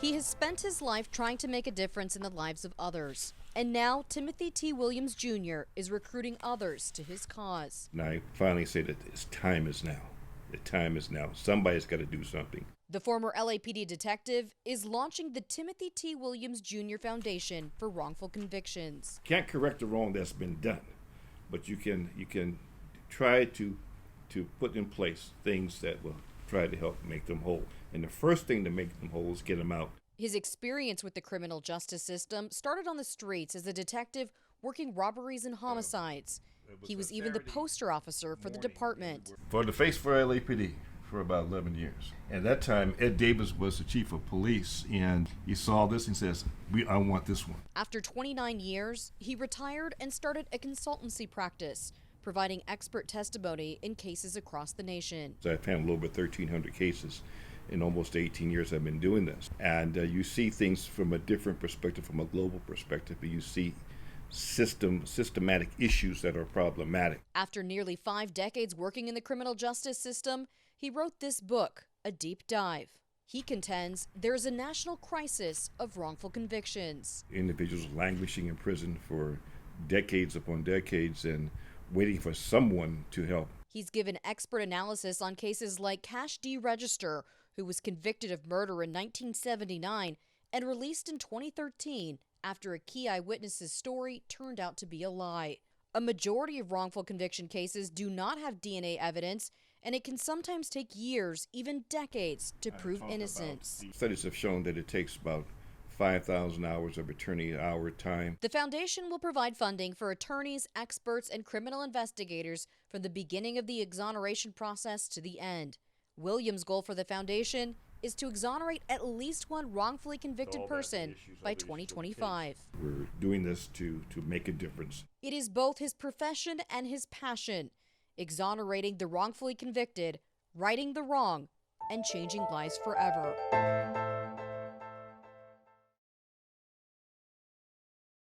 He has spent his life trying to make a difference in the lives of others. And now Timothy T. Williams Jr. is recruiting others to his cause. And I finally say that its time is now. The time is now. Somebody's got to do something. The former LAPD detective is launching the Timothy T. Williams Jr. Foundation for Wrongful Convictions. Can't correct the wrong that's been done, but you can try to put in place things that will try to help make them whole. And the first thing to make them whole is get them out. His experience with the criminal justice system started on the streets as a detective working robberies and homicides. He was even the poster officer for the department. For the face for LAPD for about 11 years. At that time, Ed Davis was the chief of police, and he saw this and says, I want this one. After 29 years, he retired and started a consultancy practice, providing expert testimony in cases across the nation. I've handled over 1,300 cases in almost 18 years I've been doing this. And you see things from a different perspective, from a global perspective, but you see systematic issues that are problematic. After nearly 5 decades working in the criminal justice system, he wrote this book, A Deep Dive. He contends there's a national crisis of wrongful convictions. Individuals languishing in prison for decades upon decades and waiting for someone to help. He's given expert analysis on cases like Cash D. Register, who was convicted of murder in 1979 and released in 2013 after a key eyewitness's story turned out to be a lie. A majority of wrongful conviction cases do not have DNA evidence, and it can sometimes take years, even decades, to prove innocence. Studies have shown that it takes about 5,000 hours of attorney hour time. The foundation will provide funding for attorneys, experts, and criminal investigators from the beginning of the exoneration process to the end. Williams' goal for the foundation is to exonerate at least one wrongfully convicted person by 2025. We're doing this to make a difference. It is both his profession and his passion, exonerating the wrongfully convicted, righting the wrong, and changing lives forever.